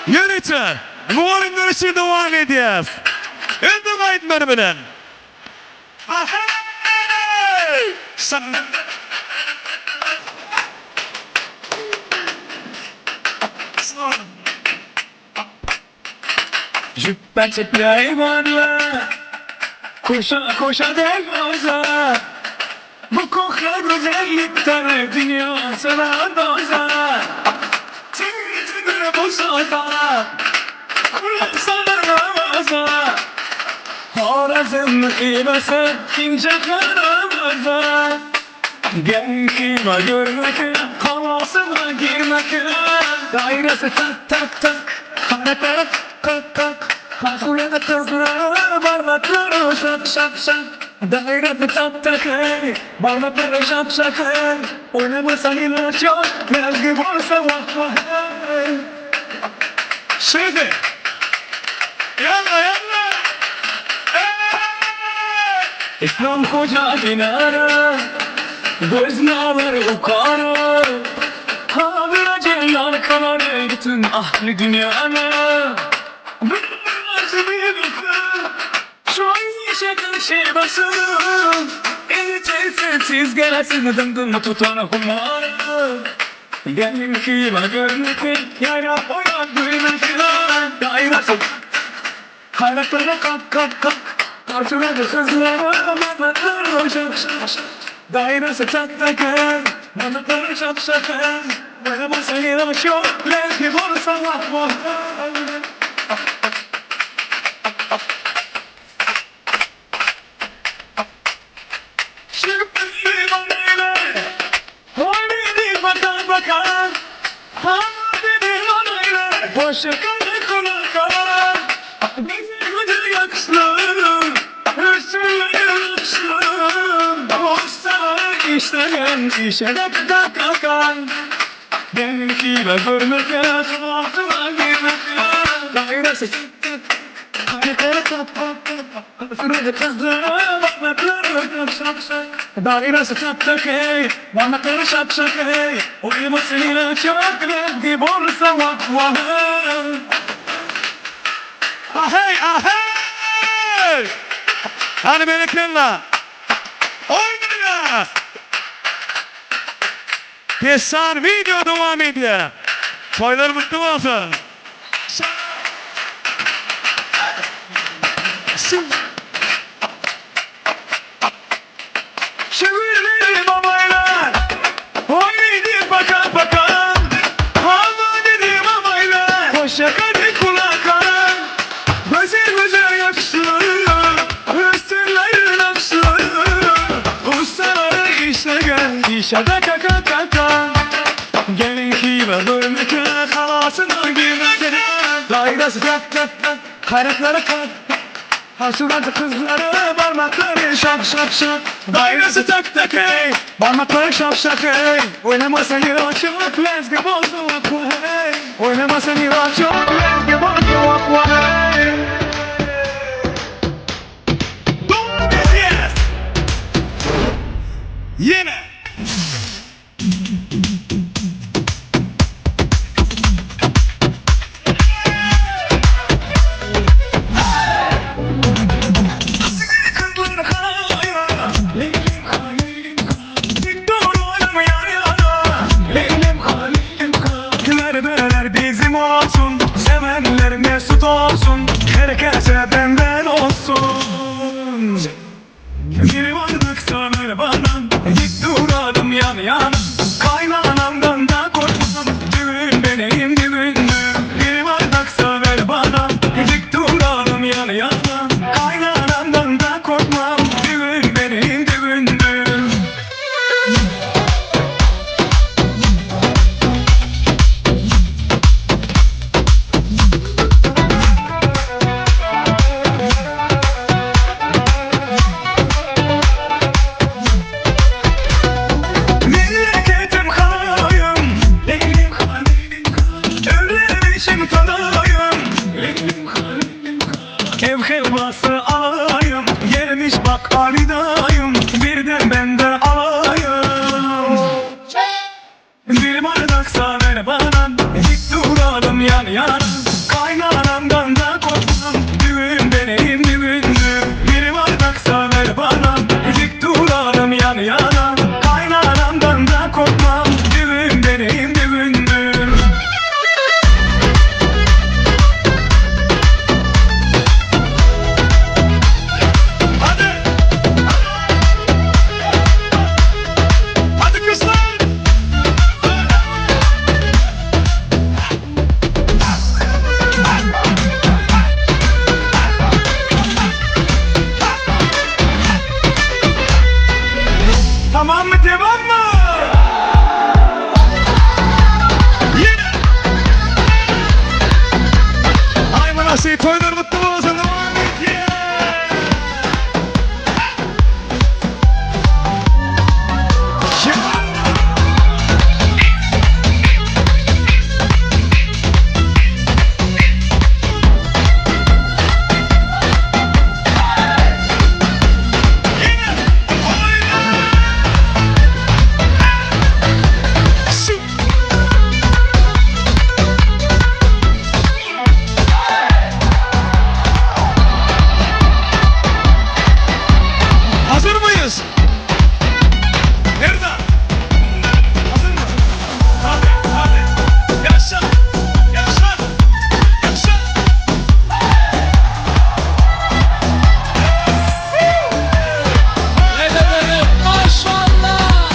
Yönetim, muhalimler için devam ediyoruz. Öndüm aydınları benim. Cübben çekli hayvanla koşa koşa devoza. Bu kokla güzellikten dünya sana doza. Tüyütüne bozada Kur'an sana namaza. Horazın kıyması ince karamaza. Gel kıyma görmek, havasına girmek. Dairesi tak tak tak, hareket tak tak. Hasırada kızlar, parmakları şak şak şak. Dairesi tak tak hey, parmakları şak şak hey. Oynamasan ilaç yok, mezgi olsa vah vah hey. Şimdi. Yalla yalla. İslam koca binara, göz nağları yukarı. Habire celal kanarı bütün ahli dünyana. Burası bir bakın, şu an yaşadığın şey basın. İçerisiz gelesin dımdımı tutan kumara. Gelin ki bana görmek, yara boyan gülmek. Dairesi hayratlara kalk kalk kalk. Artırada kızlara parmakları şak şak şak. Dairesi tak tak hey, parmakları şak şak hey. Bana basın ilaç yok, lezgi olsa vah vah hey. Şimdi bana Haydi bakan bakan Haydi bana boşa kalır kulaklar. Bizi gücü yaksın, üstüne yaksın. Olsa işleyen işe dakika kalkan. Benimki ve görmek ya, tuhafıma girmek ya. Dairesi harekete tap tap tap. Sürede kızlara parmakları şak şak. Dairesi tak tak hey, parmakları şak şak hey. Uyumasın ilaç yok, gibi olursa vah vah hey. Ahey ahey. Hadi meleklerle. Oynayın. Kesan video devam ediyor. Toylar mutlu olsun. Çevirmeyi babaylar, haydi bakan bakan. Hava dedi babaylar, koşa kalbi kulaklar. Gözü gözü yaksın, üstünlerin aksın. Ustaları işleyen işe de kaka kaka. Gelin ki ve görmek, halasına girmek. Dairesi tak tak tak, hayretleri tak. Hasırada kızlara parmakları şak şak şak. Dairesi tak tak hey, parmakları şak şak hey. Oynamasan ilaç yok, lezgi bozdu vak vak hey. Oynamasan ilaç yok, lezgi bozdu vak vak hey. Yes. Yine. Bizim olsun, sevenler mesut olsun. Herkese benden olsun. Bir varlık sanır bana, dik duradım yan Bak haridayım, birden ben de alayım. Bir bardaksa ver bana, dik duralım yan yana. Kaynanamdan da korkmam, düğün benim düğündür. Bir bardaksa ver bana, dik duralım yan yana. Kaynanamdan da korkmam, düğün benim düğündür. Hadi! Hadi kızlar! Tamam mı, devam mı? Yine! Ay manası, toylar mutlu olsun. Devam et. Hazır mıyız? Nerede? Hazır mı? Hadi, hadi. Yaşa, yaşa, yaşa. Maşallah.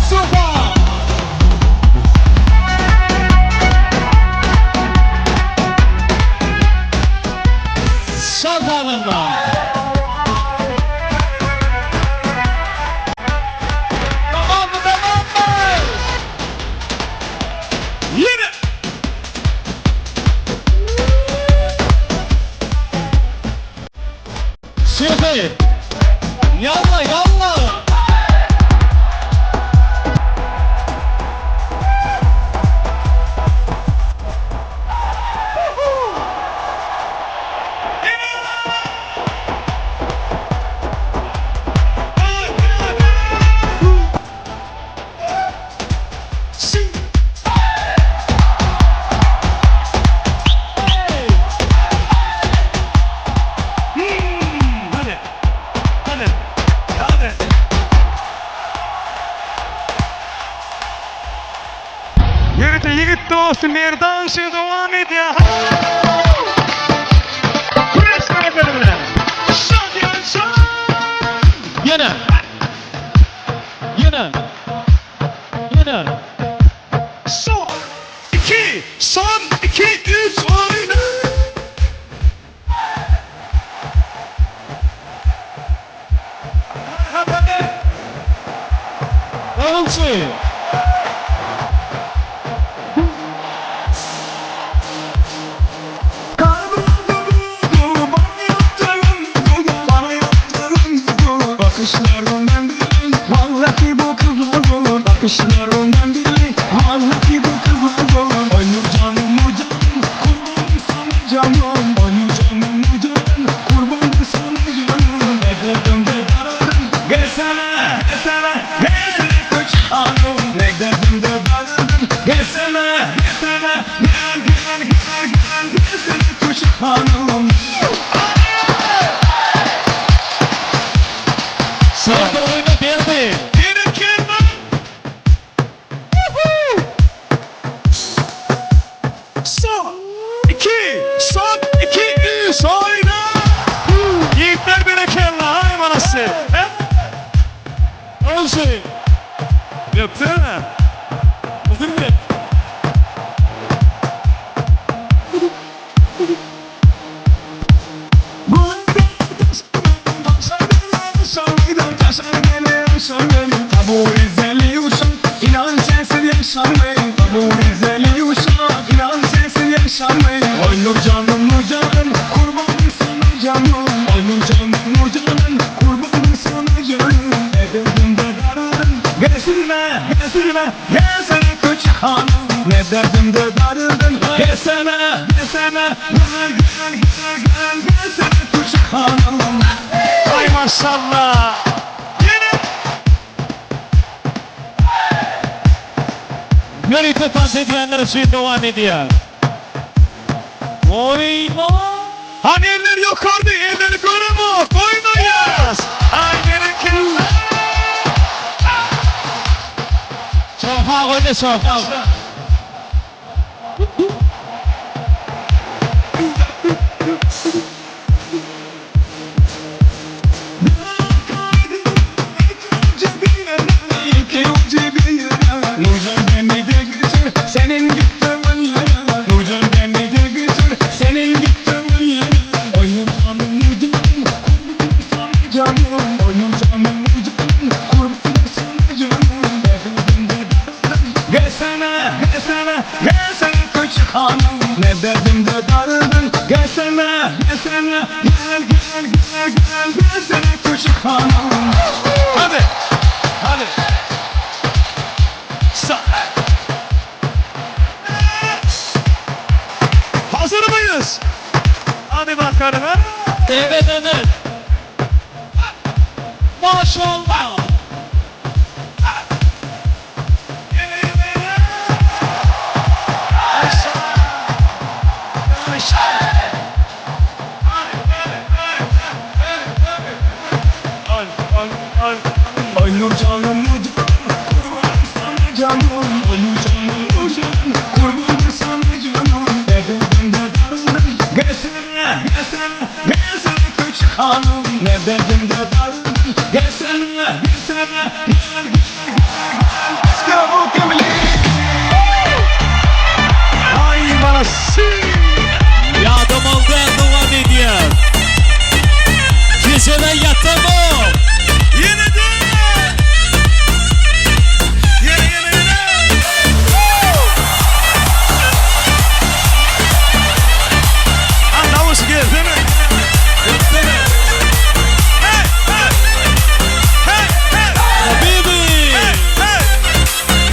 Süper. Şadanından. Tamam mı, tamam mı? Yine. Şefi. Yalla yalla. Hadi. Hadi. Hadi. Yigit olsun bir dansı devam ediyor. Kures bölümüne. Şadiyan şan. Yine. Yine. Yine. Son. 2. Son. 2. 3. Oyna. Hadi. Olsun. Bakışlarından biri, vallahi bu kızlar bakışlarından biri, vallahi bu kızlar Ay nur canım nur canım, kurban sana canım. Ay nur canım nur canım, kurban sana canım. Ne derdim de dararım, gelsene, gelsene, gelsene koç hanım. Ne derdim de dararım, gelsene, gelsene, gel gel gel gel, gelsene koç hanım. Sırada oyuna geldi. Yine kelime. Son. 2. Son. 2. 3. Oyna. Yiğitler berekelle. Ay manası. Olsun. Yok değil mi? Bugün mü? Bu Rizeli uşak, inan sensiz yaşamayın. Bu Rizeli uşak, inan sensiz yaşamayın. Oy nur canım nur canım, kurbanım sana canım. Oy nur canım nur canım, kurbanım sana canım. Ne dedim de dararım, gelsinme, gelsinme, gel. küçük hanım. Ne derdimde darıldın. Gelsene, gelsene. Gel, gel, gel, gel. Gelsene küçük hanım. Ay maşallah. Kalite dans ediyenler için devam ediyor. Oyna. Hani eller yukarıda, elleri korumu. Koymayız. Ay gerekir. Soğuk öyle soğuk. Senin gittiğin yere Nurcan beni de götür Senin gittiğin yere Oyun canım Nurcan Kurban sana canım Oyun canım Nurcan Kurban sana canım Derdimde darıldın Gelsene, gelsene, gelsene küçük hanım Ne derdimde darıldın Gelsene, gelsene Gel, gel, gel, gel Gelsene küçük hanım Hadi. Hadi. Sa Hazır mıyız? Hadi bakalım. Ha? Evet evet. Maşallah. Ay Nurcan'ım Nurcan Kurban sana canım Ay Nurcan'ım Nurcan Kurban sana canım Derdimde darıldın Gelsene, gelsene, gelsene küçük hanım Ne derdimde darıldın Gelsene, gelsene, gel, gel, gel, gel Skavuk emli Ay manası. Yardım oldu devam ediyor. Geceden yatamam. Yine de. Yine. Andamos aqui, değil mi? Hey, hey. Hey, hey. Habibi. Hey.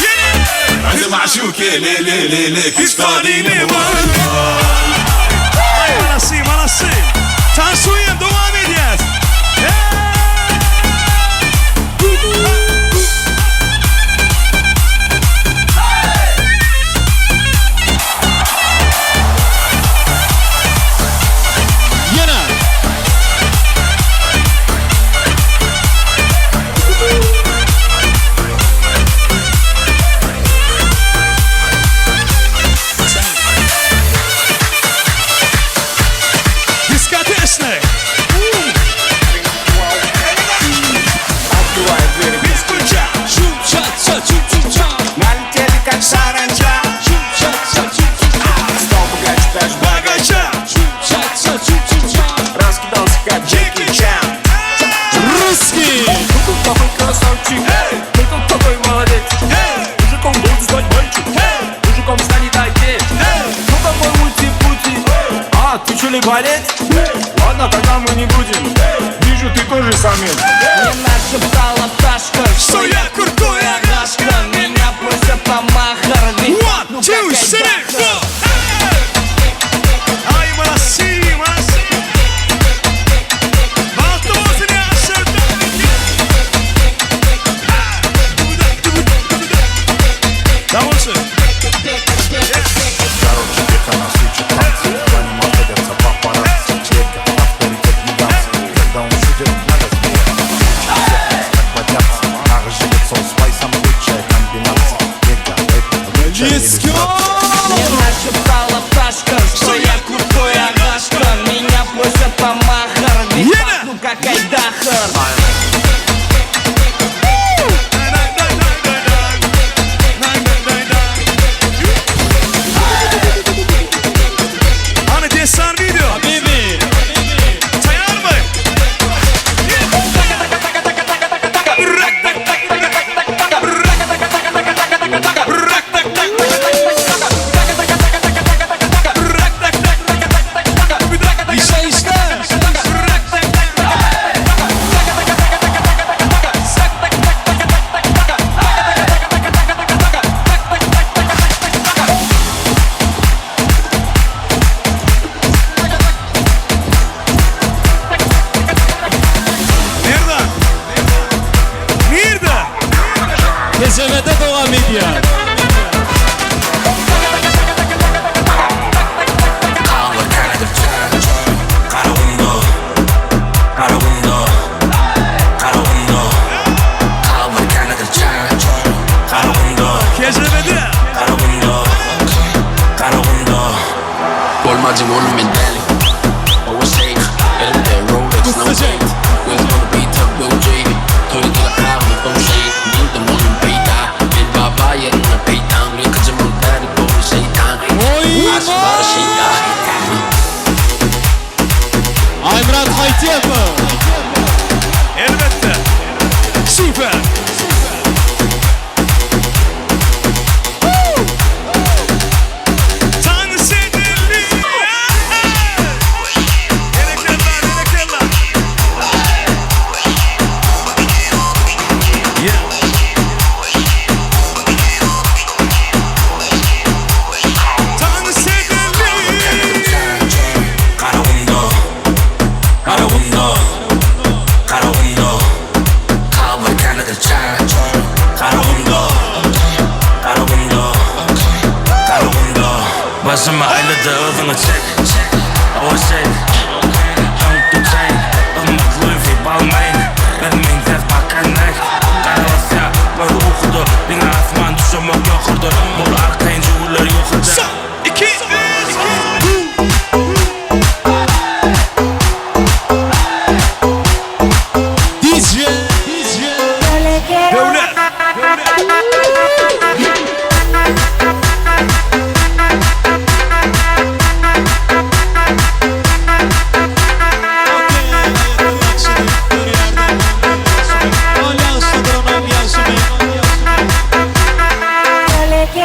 Yine. Hadi maşuke le le le le kız kadini var. Ay manası. Tansu'ya devam edeceğiz. Yine. Dyskoteczny. Бискуча, Чу-ча-ча, чу-чу-ча. налетели как саранча. Чу-ча-ча, чу-чу-ча. Стол богач, богача. Чу-ча-ча, чу-чу-ча. Раскидался как Джеки Чан. Русский. Тут такой красавчик, тут такой молодец. Мужиком буду стать мальчик, мужиком станет отец. Ну какой мути-пути, а ты что ли балет? Ладно, тогда мы не будем, вижу ты тоже самец. Мне нашептала пташка, Что я крутой агашка. Меня просят по махарни. One, two, three, four. Ay manası. Baltımızı ne aşırdı? Davulcu. Короче, века на свече танцы За ним охотятся папарацци Чека, авторитет гигантский Когда он шутит, надо смеяться Всех как бодятся Ах, живет соус спайсом лучшая комбинация Века, это лучшая иллюстрация Мне нашептала пташка, что я крутой агашка. Меня просят по махарни. Йена! Ну как Айдахар. Hani destan video. Habibi. Sayar mı? ediyor. Keşfedi. Olmacı oğlum ben deli. Always safe. Elimde Rolex, no fake. Where's gonna be tough, Will J. Toy to the car, no shade. Nildim oğlum peyda. Bir baba yerine peydan. Bir kızımın derdi doğru şeytan. Aşklar şeytan. Aymrat Haytiyev. Elbette. Süper. Tanrı sevdiğini. Gerekenler, gerekenler. Yeah. Tanrı sevdiğini. Başıma ayladı ağzını çek O şey Don't chain Irmak Louis V. Balmain Vermeyin tez bakanlar Karavasya Böyle okudu Bina asman düşürmek yokurdu Bol arkayın cüvürler yokurdu 2 DJ. Devlet. Olha o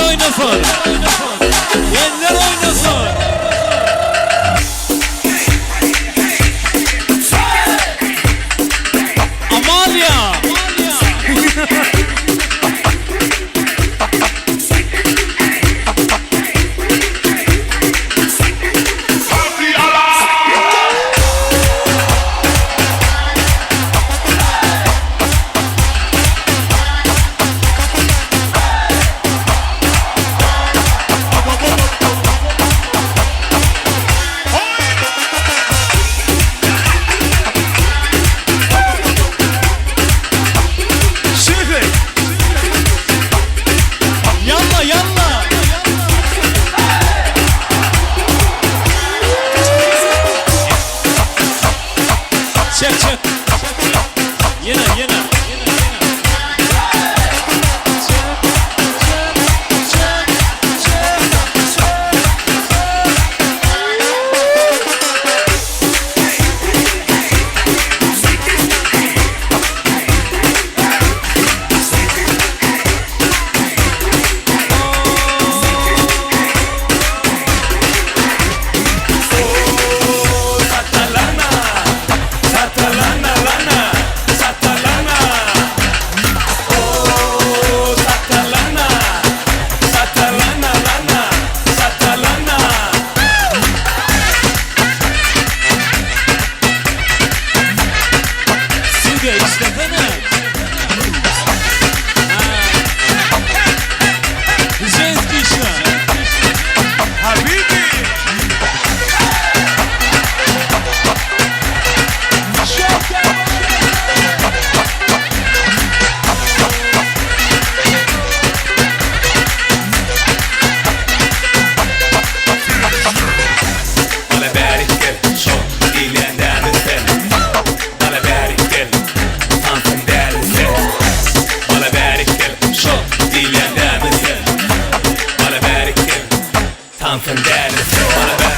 oynasın. Gençler oynasın. Amalia. Yalla yalla. Çek çek. Yine. Süge işlesene. Женский işle. Habibi. Bana beriktir, çok dilenden misin? Bana beriktir, tansın dersin. Bana beriktir, çok dilenden misin? Bana beriktir, tansın dersin. Bana ber,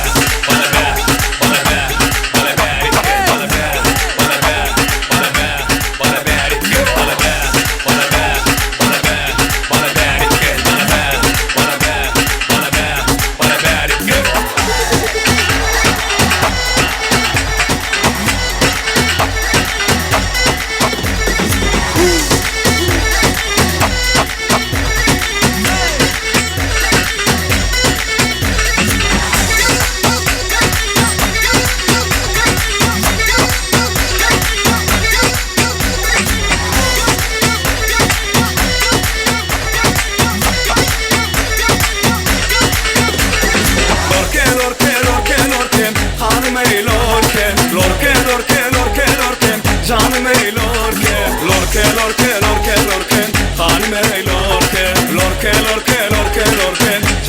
bana ber, bana ber, bana beriktir, bana ber, bana ber, bana ber, bana beriktir, bana ber, bana ber, bana ber, bana beriktir, bana ber, bana ber, bana ber, bana beriktir.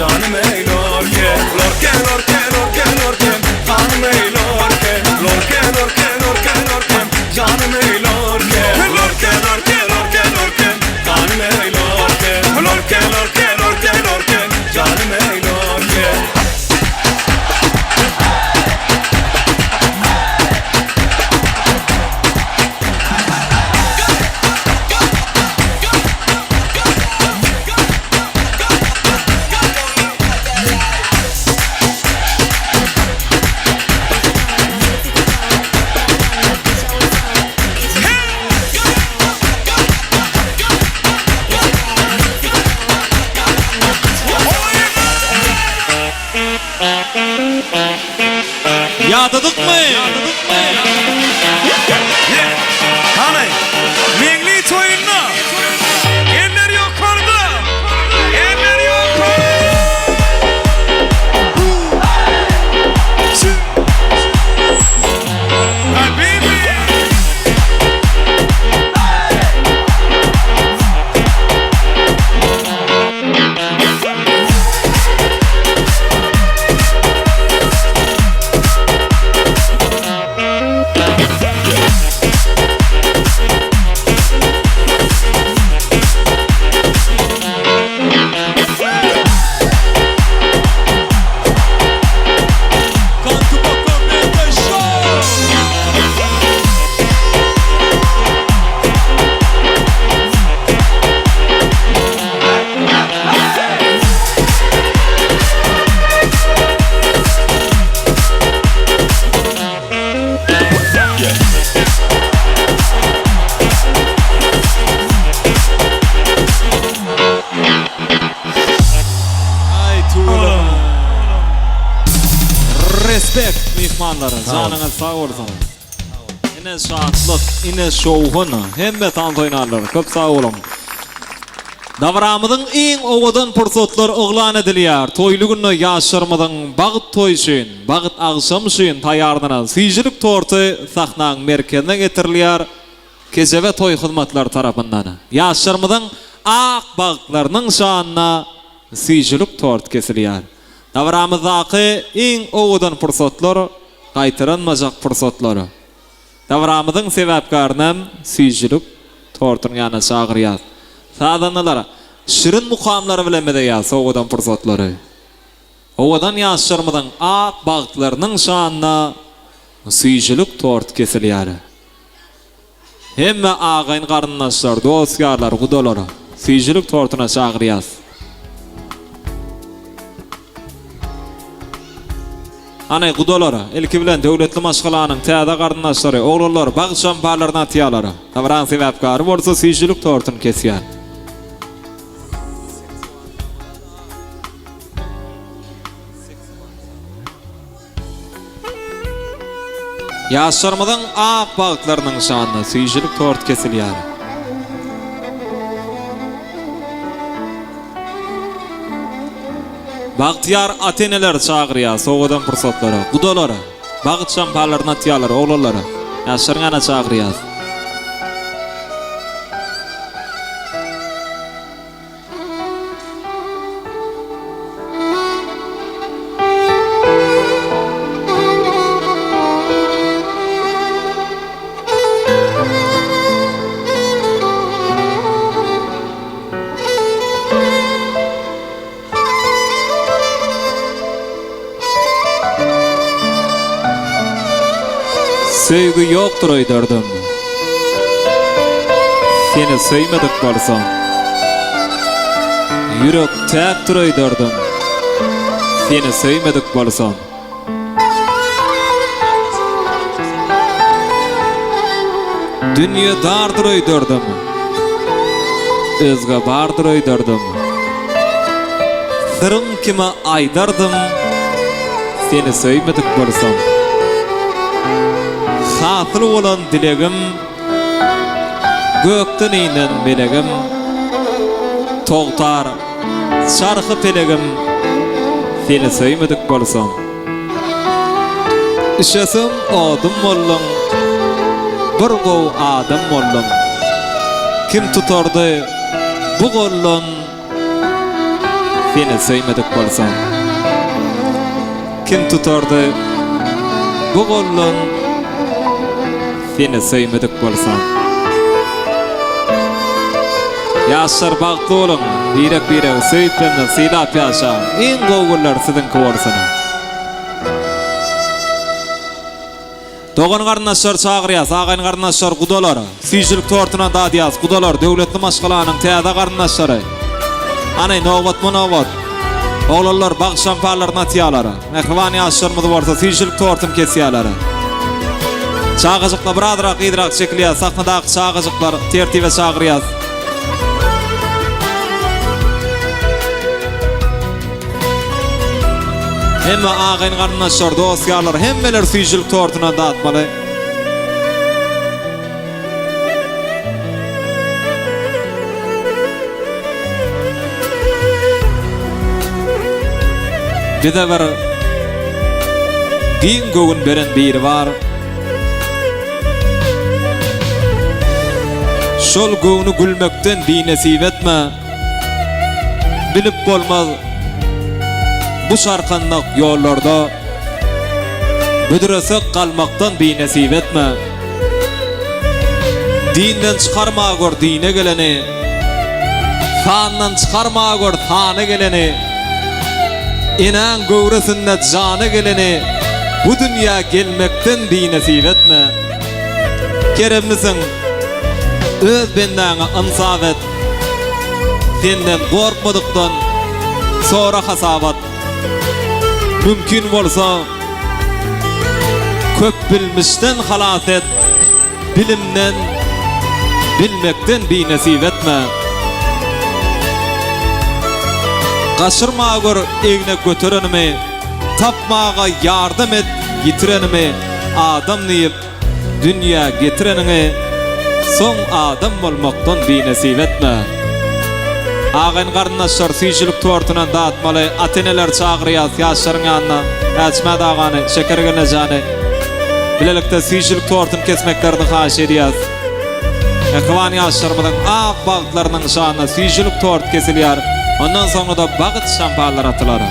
Canım ey lorke, lorke, lorke, lorke, lorke, hanım ey lorke, lorke, lorke, lorke, lorke, canım ey lorke, lorke, lorke, lorke, lorke, hanım ey lorke, lorke, lorke, lorke, lorke, canım ey lorke. Yağdadık mı? Hani milli toyunla eller yukarıda. Eller yukarıda. Habibi. Respekt mihmanlara, canına sağ olsun. Ine şanslık, ine şovhun, hemme tantoynarlar, köp sağ olun. Davramydyň iň owadan pursatlar oglan edilýär. Toýly günü ýaşarmadyň bagyt toý üçin, bagyt agşam üçin taýýarlanan syjylyk torty sahnaň merkezine getirilýär. Kejebe toý hyzmatlary tarapyndan. Ýaşarmadyň ak bagtlarynyň şanyna syjylyk tort kesilýär. Davramyzdaky iň owadan pursatlar gaýtaranmajak pursatlar. Davramydyň sebäpkaryny syjylyk tortyň ýana çagyrýar. Sadanlar şirin mukamları bilemede ya soğudan fırsatları. Ovadan yaşarmadan ak bağıtlarının şanına syjylyk tort kesilýär. Hemme ağayn garyndaşlar, dostlarlar, gudalar syjylyk tortuna çagyrýar. Ana gudalar, ilki bilen döwletli maşgalanyň täze garyndaşlary, oglanlar, bagyt şamparlaryna atýarlar. Tawran sebäpkary bolsa syjylyk tortuny kesýär. Ýaşarmadyň ak bagtlarynyň şanyna syjylyk tort kesilýär. Bagtyar ateneler çagyrýar soğudan fırsatlary, gudalary, bagyt şamparlaryna atýarlar, oglanlary. Ýaşargana çagyrýar. Sevgi yoktur öýderdim. Seni söýmedik bolsam. Yürek täkdir öýderdim. Seni söýmedik bolsam. Dünýe dardyr öýderdim. Özge bardyr öýderdim. Sırym kime aýdardım. Seni söýmedik bolsam. Hatyl bolan dilegim, gökden inen belegim, togtar, çarxy pelegim, seni söýmedik bolsam. Işasym adam bollum, bir gow adam bollum. Kim tutardy bu gollun, seni söýmedik bolsam. Kim tutardy bu gollun, seni söýmedik bolsam. Ýaşar bagtly bolun, birek söýüpden syýlap ýaşa. Iň gowgullar sizinki bolsun. Dogan garnaşlar çagyrýas, agayn garnaşlar gudalar, syjylyk tortuna dadýas, gudalar, döwletli maşgalanyň täze garnaşlary. Ana nowbat monowbat. Oglanlar bag şamparlaryna atýarlar. Mehriban ýaşarmady bolsa syjylyk tortun kesýärler. Çağıcıkla biradırak idrak çekilýär, sahnadaky çağıcıklar tertibe çagyrýar. Hemme ağayn garnaşlar, dostlarlar, hemmeler syjylyk tortuna datmaly. Bize bir giň göwün beren biri bar. Şol göwünü gülmekden dinesip etme. Bilip bolmaz bu şarkanlyk ýollarda büdüresek kalmaktan dinesip etme. Dinden çıkarma gör dine geleni, fandan çıkarma gör fana geleni, inan göwresinde jana geleni, bu dünýä gelmekden dinesip etme. Keremmisin öz bendaňa ansap et. Senden gorkmadykdan sonra hasabat. Mümkin bolsa köp bilmişden halas et. Bilimden, bilmekden binesip etme. Gaşyrma gör egne göterenimi, tapmaga yardım et, gitirenimi adam diýip dünýä getirenini soň adam bolmakdan benesip etme. Ağyn garnaşlar süýçülük tortunan dağıtmaly, ateneler çağırýar ýaşlaryň ýanyna, äçmäde agany, şekergene jany. Bilelikde süýçülük tortun kesmeklerini haş edýär. Ekwan ýaşlarymyň ak bagtlarynyň şanyna süýçülük tort kesilýär. Ondan soňra da bagyt şampanlar atylar.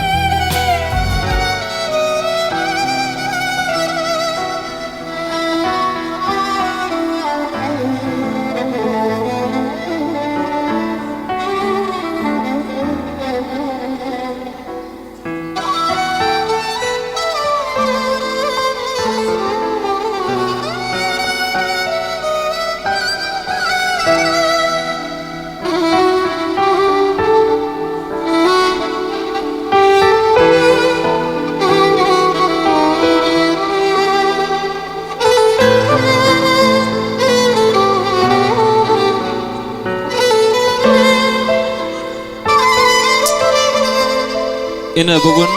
Ine bugün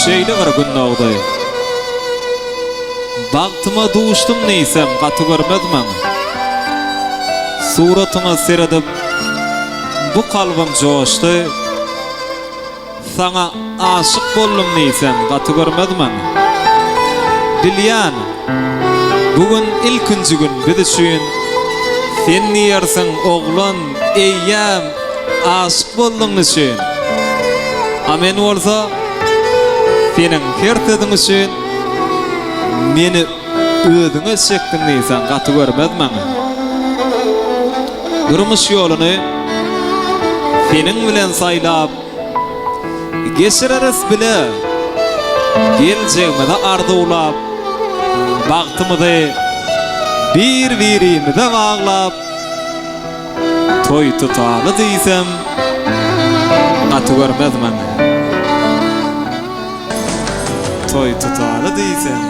şeýle bir gün nogdy. Bagtyma duşdum neysem gaty görmedimem. Suratyňa seredip bu kalbym joşdy. Sana aşyk boldum neysem gaty görmedimem. Bilýän, bugün ilkinji gün biz üçin. Sen niýersiň oglan, eýýäm, aşyk boldum üçin. Amen olsa, senin hertediň üçin meni özüňe çekdiň diýsen gaty görmedimem. Durmuş ýoluny senin bilen saýlap, geçireres bile, geljegime de arzuwlap, bagtymyzy bir-birimize baglap, toý tutaly diýsem gaty görmedimem. Toy tutaly diýsen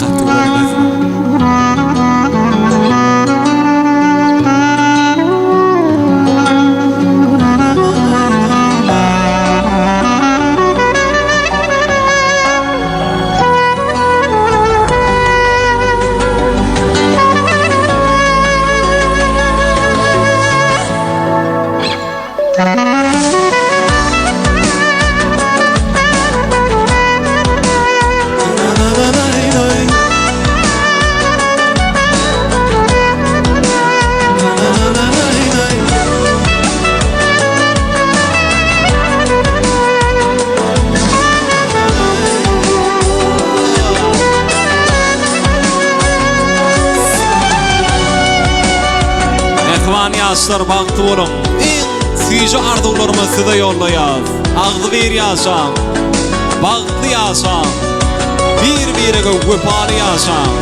gaty görmedimem. Ýaşlar bagty bolun. Iň süýji arzuwlarymy size ýoldaýar. Agdy bir ýaşam, bagtly ýaşam, bir-birige wepaly ýaşam.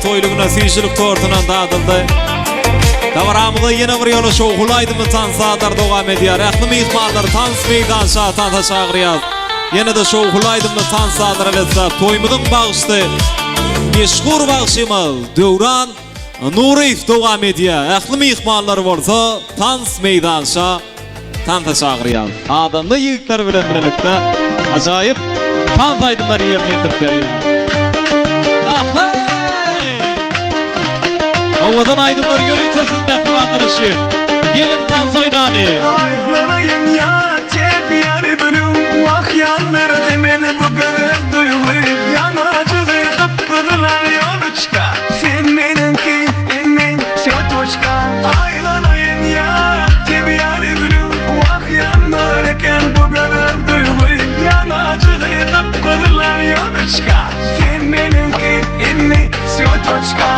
Toyluguna süýçülük tortunan dağıldı. Davaramıda yine bir ýola şowgulaýdymy tansadar dogam edýär. Ähli mehmanlar tans meydança tanta çagyrýar. Yine de şowgulaýdymy tansadar elbetde toýmydyň bagşy meşhur bagşymyz Döwran Nurif dowam edýär. Ähli mehmanlar bolsa, tans meydanşa tanta çagyrýar. Adamda ýigitler bilen birlikde ajaýyp tans aýdymlary ýerine ýetirip berýär. Owadan aýdymlary görýärsiz näfaqatlyşy. Gelin tans oýnany. Aylanayım ya cep yarı bölüm Vah yanları demeni bu kadar duyuluyum Yanacılı kıpkırılar yolu çıkar Sen benimki emin sötoşka Aylanayım ya cep yarı bölüm Vah yanları eken bu kadar duyuluyum Yanacılı kıpkırılar yolu çıkar Sen benimki emin sötoşka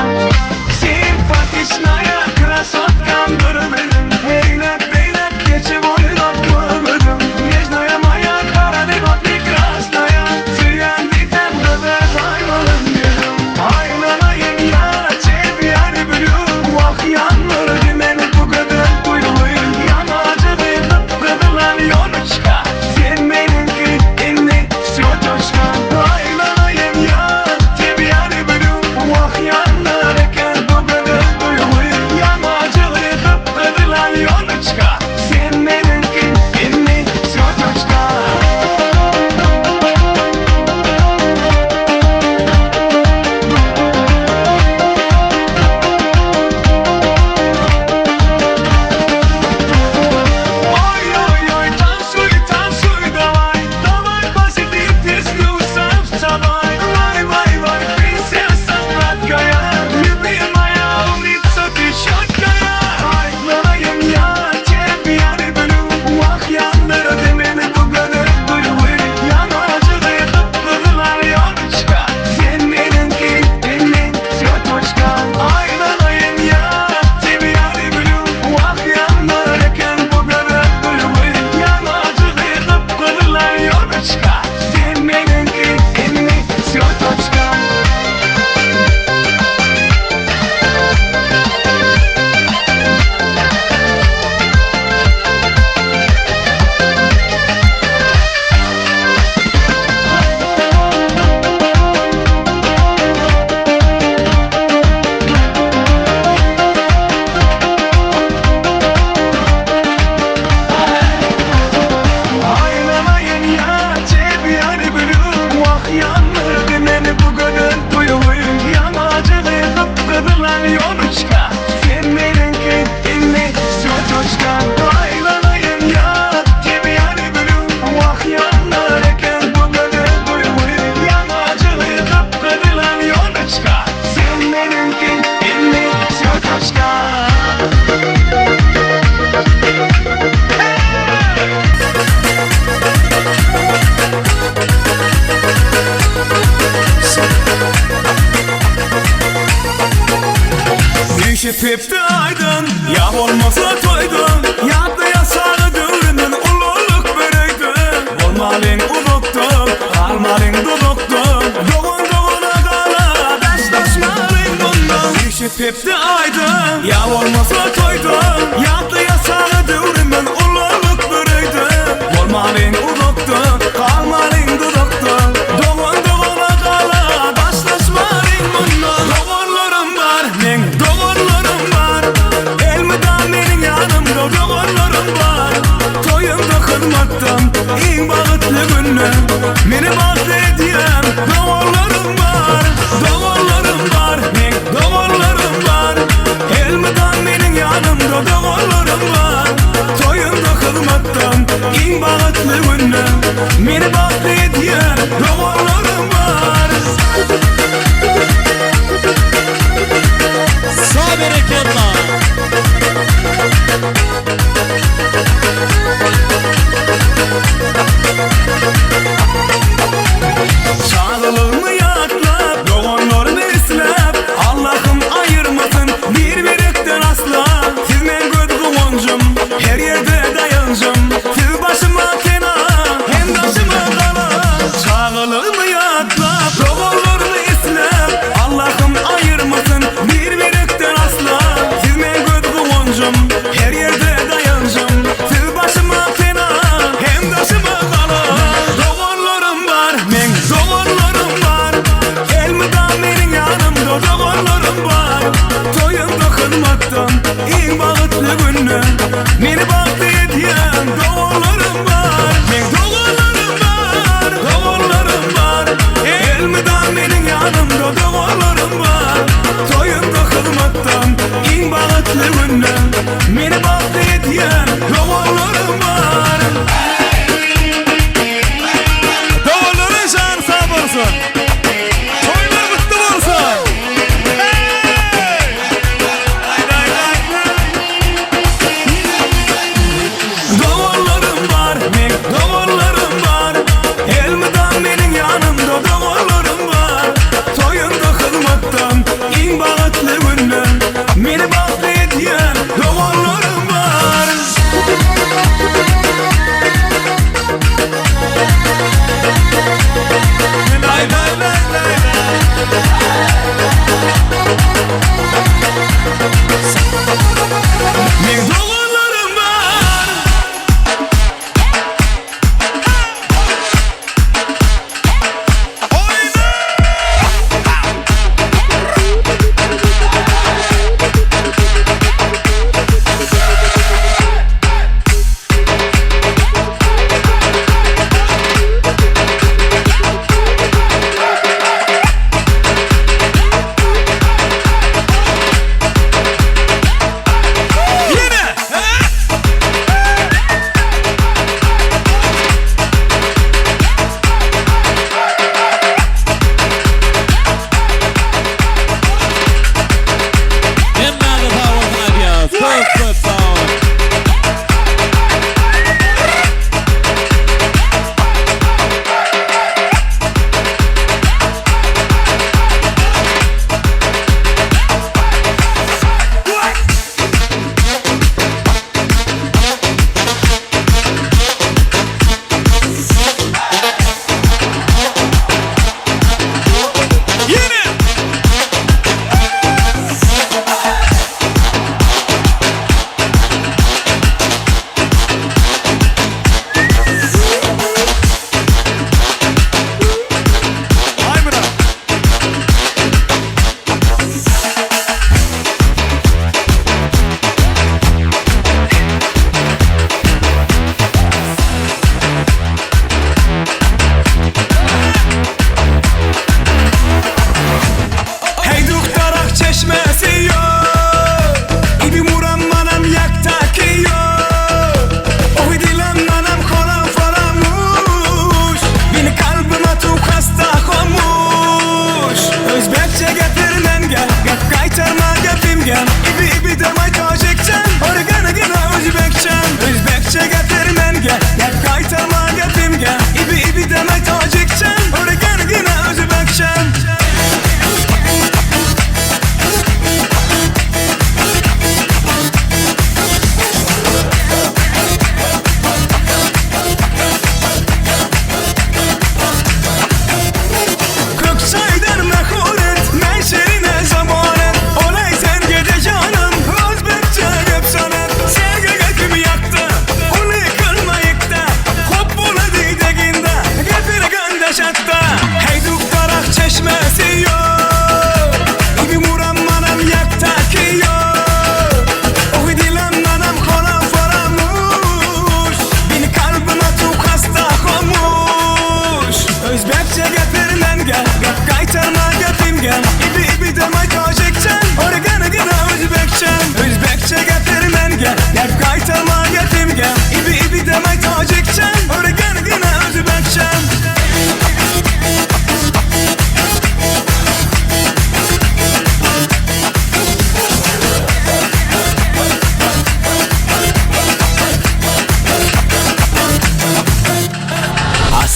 Симпатичная красотка, дурманым Эйлеп, эйлеп, geçip oynap görmedim Нежная моя, карады вот прекрасная Süyen diken kadar saymalım dedim Aylanayım ya, cep yarı bülüm Vah yanları dimeni bu kadar duyuluyum Yanacılı kıpkırılan yolu çıkar Sen benimki, inni sötoşka Aylanayım ya, cep yarı bülüm Vah yanları eken Sen benimki, inni sötoşka Oy, oy, oy, tansuy, davay Davay, pozitif, тесную самцавай Вай, вай, вай, принцесса сладкая Любимая умница, ты чёткая Aylanayım ya, cep yarı bölüm Vah yanları demeni bu kadar duyuluyum Yanacılı kıpkırılar yolu çıkar Sen benimki, emin sötoşka Aylanayım ya, cep yarı bölüm Vah yanları eken bu kadar duyuluyum Yanacılı kıpkırılar yolu çıkar Sen benimki, emin sötoşka Aylanayım ya, cep yarı bölüm Vah yanları demeni bu kadar duyuluyum Yanacılı kıpkırılan yolu çıkar Sen benimki, inni sötoşka Aylanayım ya, cep yarı bölüm Vah yanları eken bu kadar duyuluyum Yanacılı kıpkırılan yolu çıkar Sen benimki, inni sötoşka Değişip hepti aydın Ya olmasa toydun Yadda yasağı dövrünün Ululuk böreydin Olmalın unuktun Almalın duduktun Doğun doğuna kala Daşlaşmalın bundan Değişip hepti aydın Ya olmasa toydun Yadda yasağı dövrünün Ululuk böreydin Olmalın unuktun Almalın duduktun Doğun doğuna kala Daşlaşmalın bundan Doğurlarım var Men doğurlarım var Elmida menin yanımda doğurlarım var Toyumda hırmattım En bağıtlı günü Meni bağlı ediyem Doğurlarım var Men doğurlarım var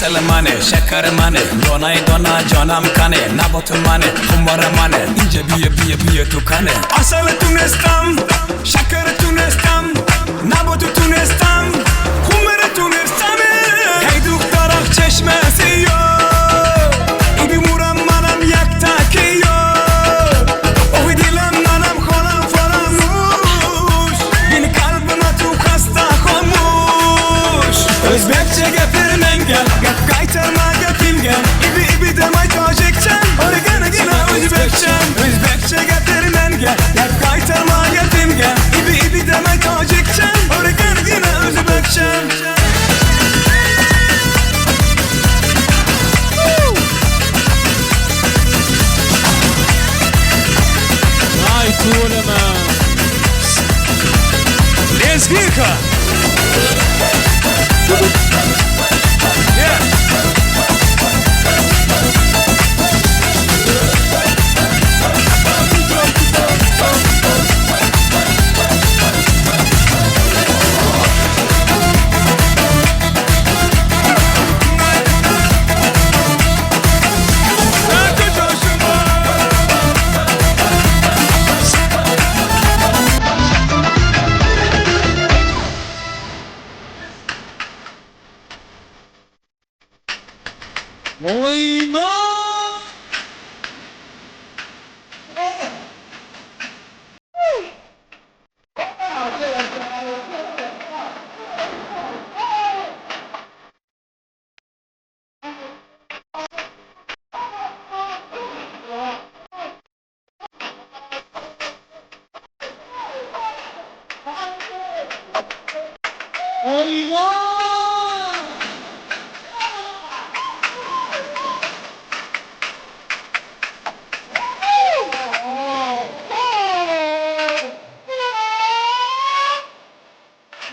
Asıl mane, şeker mane, donay dona canam kane, nabotu mane, kumara mane, ince biye tukane. Asıl tunestam, şeker tunestam, nabotu tunestam, kumara tunestam. Hey duktarak çeşmesi yok, ibi muram manam yaktaki yok. Oy dilim manam kolam falamuş, beni kalbime tuk hasta olmuş. Özbekçe getirmen gel, kaytarma getirgen, ibi demay tojikçen, origana gina Özbekçen. Özbekçe getirmen gel, kaytarma getirgen, ibi demay tojikçen, origana gina Özbekçen. Ay tuğlama. Lezginka. Oyna!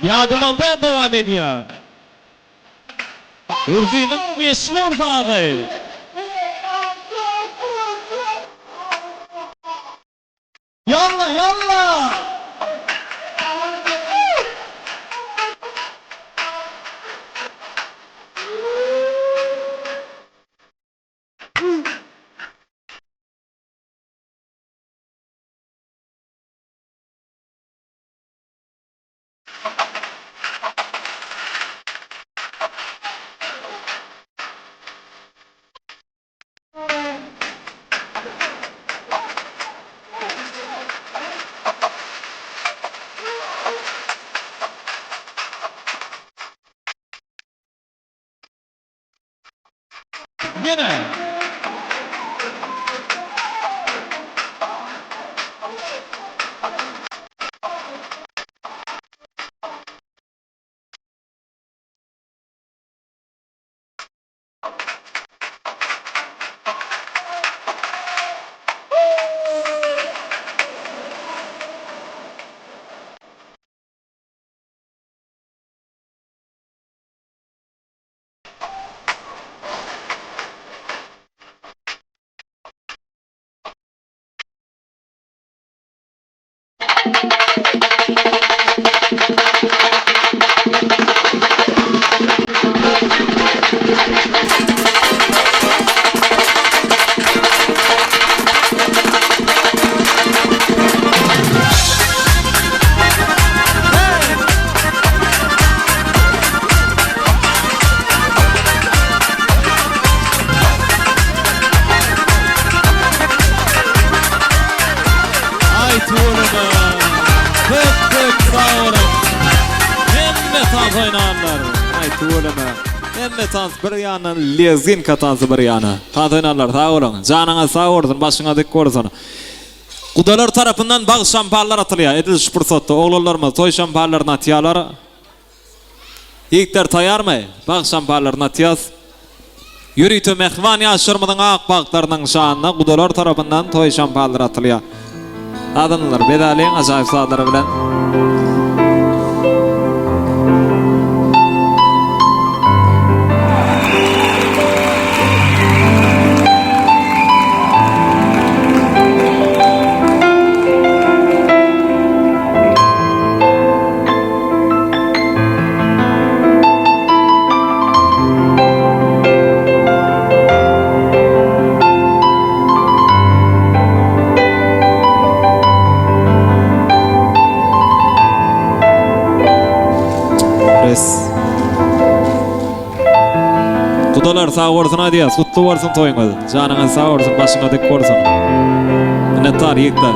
Yardımında devam ediyor. Hürzü'nün meşhur dağı. Yalla yalla. Yine. Emme tans bir yana lezgin katansı bir yana. Tadıynarlar sağ olun. Canına sağ olsun, başına dik olsun. Kudalar tarafından bağ şamparlar atılıyor. Ediliş fırsatı oğullarımız toy şamparlarına atıyorlar. Yiğitler tayar mı? Bağ şamparlarına atıyoruz. Yürütü mehvani aşırmadın ağ bağlarının şanına kudalar tarafından toy şamparlar atılıyor. Adınlar bedaleyin acayip sağları bilen. Res. Kudalar sağ olsun adiyas, kutlu olsun toyuňuz. Janyňyz sağ olsun, başyňa dik bolsun. Minnettar ýigitler.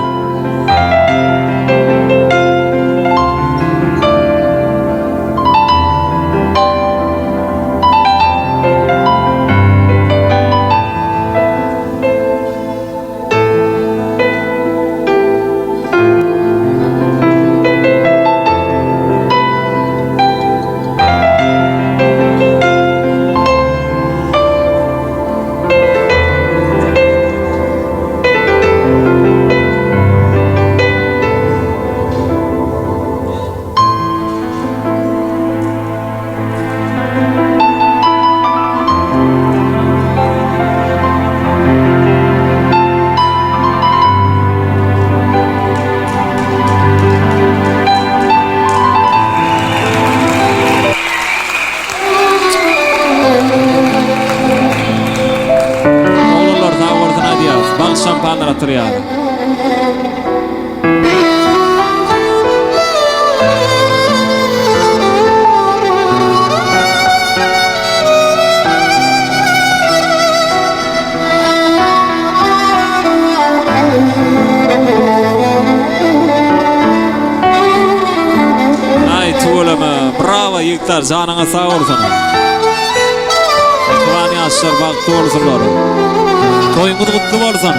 Oğullar sağ olsun adiyas, bak şampanlar atırýar. Ay tuğulama, bravo ýigitler, janyňa sağ olsun. Ekran ýaşlar bagty bolsunlar. Toyuňyz gutly bolsun.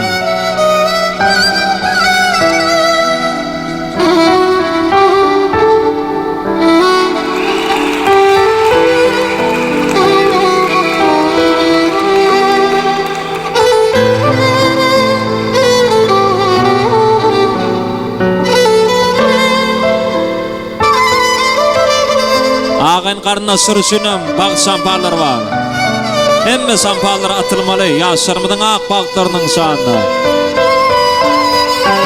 Ağayn garnaşlar üçinem bag şampanlar bar. Hemme şampanlar atylmaly ýaşlarymyň ak bagtlarynyň şanynda.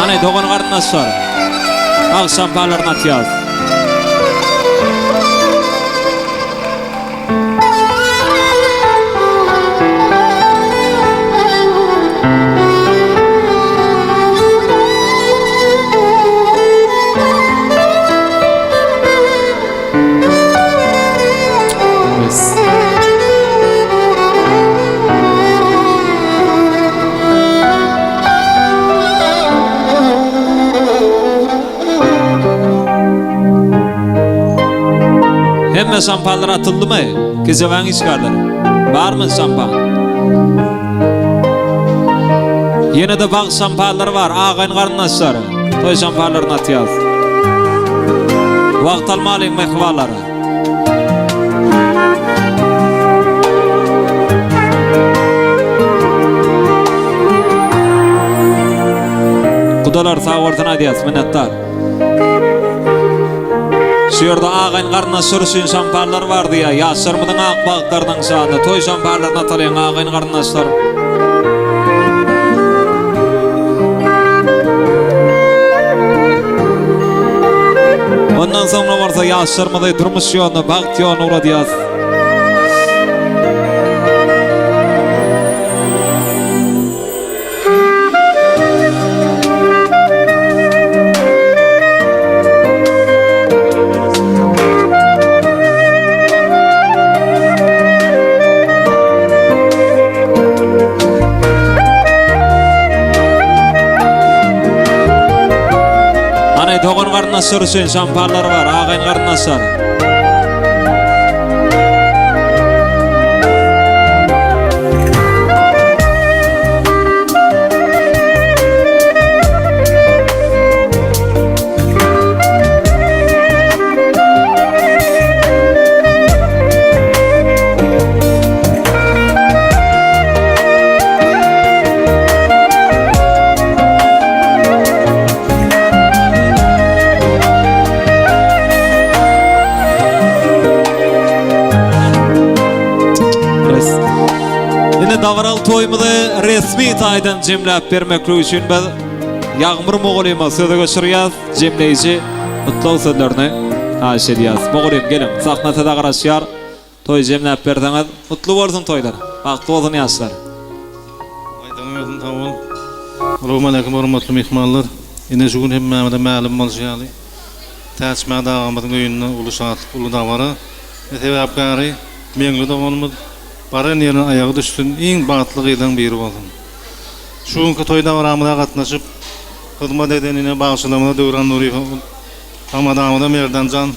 Ana dogan garnaşlar. Bag şampanlaryny atýar. Hemme şampanlar atıldymy? Gezewaň işgarlar. Barmy şampan? Ýene de bag şampanlar bar, ağayn garnaşlary. Toy şampanlaryny atýar. Wagt almaly mehmanlary. Kudalar sağ olsun adiyas, minnettar. Şu ýerde ağayn garnaşlar üçin şampanlar bardy ýa, ýaşlarymyň ak bagtlarynyň şanynda toy şampanlaryny atalýan ağayn garnaşlar. Ondan soňra barsa ýaşlarymyň durmuş ýoluna, bagt ýoluna uradýas. Dogan garnaşlar üçin şampanlar bar, ağayn garnaşlar. Davaral toýumuzy resmi taýdan jemläp bermekli üçin biz Ýagmyr Mogolyma söze göçürýäs, jemleýiji mutlu sözlerini haýyş edýäs. Mogolym gelin, sahnada garaşýar, toý jemläp berdiňiz, mutlu bolsun toýlar. Bagty bolsun ýaşlar. Aýdanyňyz tawul. Assalamu alaykum hormatly mehmanlar. Ine şu gün hemme ma'lum bolýaly. Täçme dağamyň öýünde uly şat, uly dawara Sebäpkary meňli doganymyz baran ýerine aýagy düşsün, iň bagtly gyýdan biri bolsun. Şuňky toýda baramyza gatnaşyp hyzmat edenine bagşylamada Döwran Nuriýew Hamadamyda Merdanjan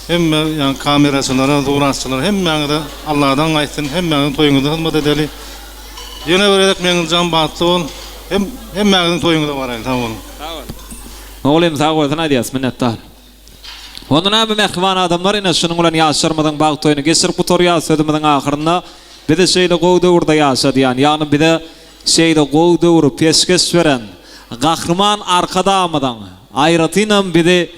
hemme ýa kameraçylara, zuraçylara hemmeňe de Allahdan gaýsyn, hemmeňiň toýuňyzda hyzmat edeli. Ýene berek meňil jan bagtly bol. Hemmeňiň toýuňyzda baraýyn, tamam bolun. Oğlum sağ olsun adiyas minnettar. Ondan abi mehvan adamlar ine şunun ulan yaşarmadan bağ toyunu geçirip bu toru yaşadımızın ahırında bir de şeyde qoğdu urda yaşadı yani bir de şeyde qoğdu uru peşkeş veren qahraman arkada amadan ayrıtıyla bir de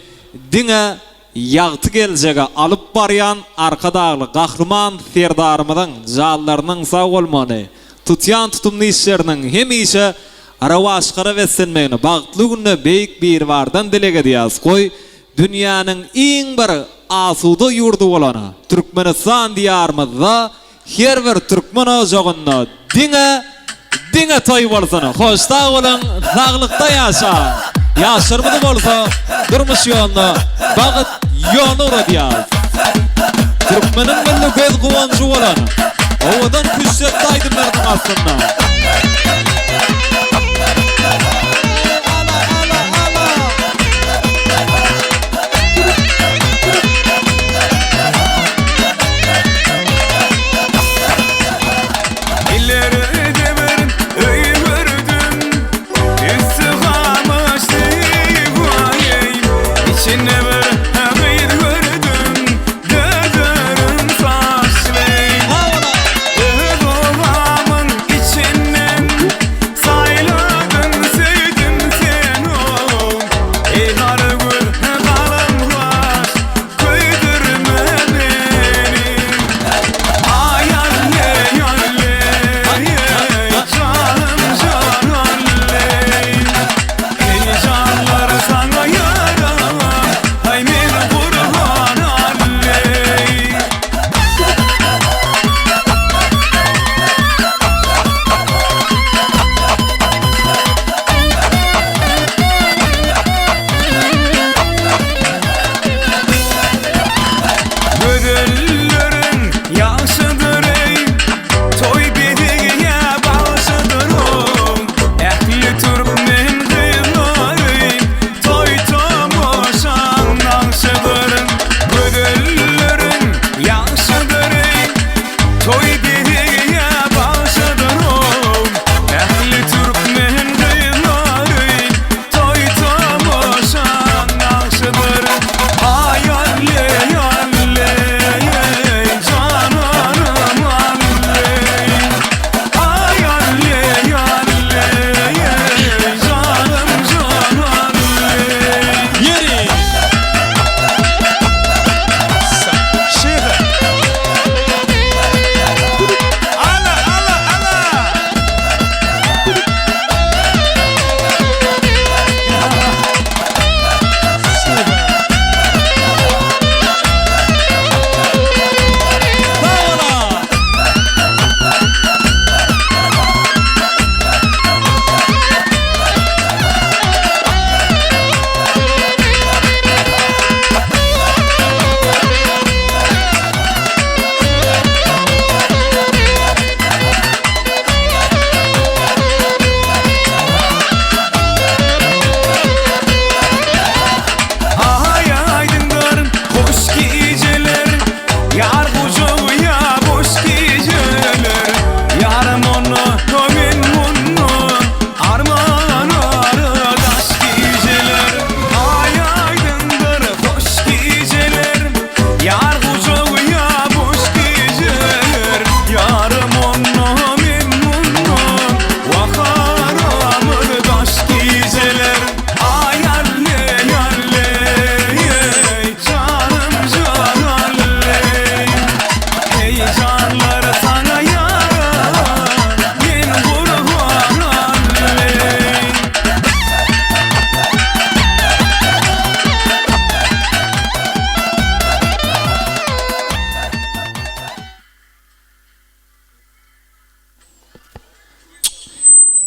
dine yağtı geleceğe alıp barayan arkadağlı qahraman serdarımızın jallarının sağ olmanı tutyan tutumlu işlerinin hem işe Aravaşkara vessenmeyini bağıtlı gününe beyik bir vardan dilege diyaz koy dünyanın iň bir asuda yurdu olana Türkmenistan diyarmızda her bir Türkmen ojağında dine toy bolsana hoşta olun sağlıkta yaşa yaşarmıdı bolsa durmuş yolunda bağıt yolu ura diyaz Türkmenin milli göz kuvancı olana ovadan küssetli aydınlarının aslında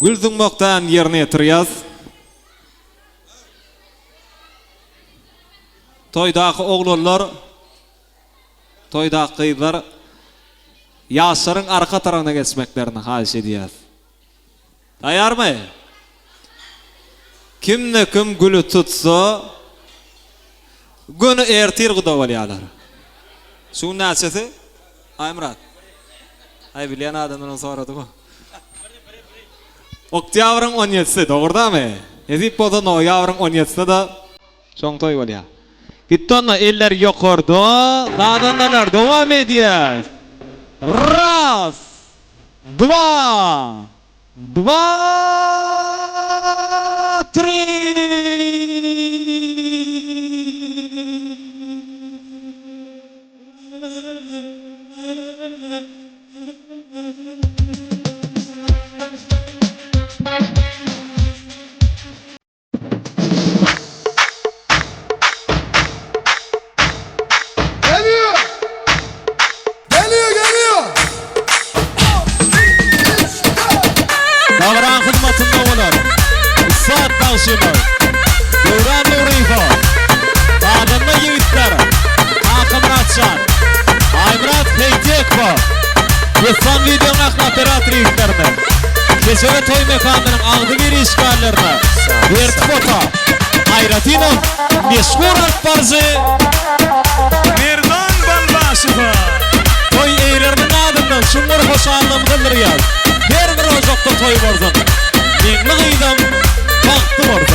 Gülzüngmoktan yerine yetirýäs. Toýdaky oglanlar toyda kıydılar Yaşar'ın arka tarafına geçmeklerini haş ediyaz. Tayar mı? Kimne kim gülü tutsa günü ertir gıdavalyalar. Şu nasısı? Ay Murat. Ay bilen adamdan soradı bu. Oktyavrın 17'si doğru da mı? Ezip boza noyavrın 17'si da son toy valya. Gittonla eller yokordu. Dağdanlar devam ediyor. Раз, два, три. Davran hizmetinde olur. Saat tavsiyemi. Devran Nurifa. Adamla yiğitler. Hakan Muratcan. Aymurat Heytekbo. Yetsan videonun akla operatörü yiğitlerine. Keseve toy mekanının ağdı geri işgallerine. Verti foto. Hayratinov. Meşhur akbarzı. Merdan Balbaşıva. Toy eğlerinin adından şunları hoşanlığımı kıldırıyor. Her bir ocakta toy borzun. Mengli gıydam, baktı borzun.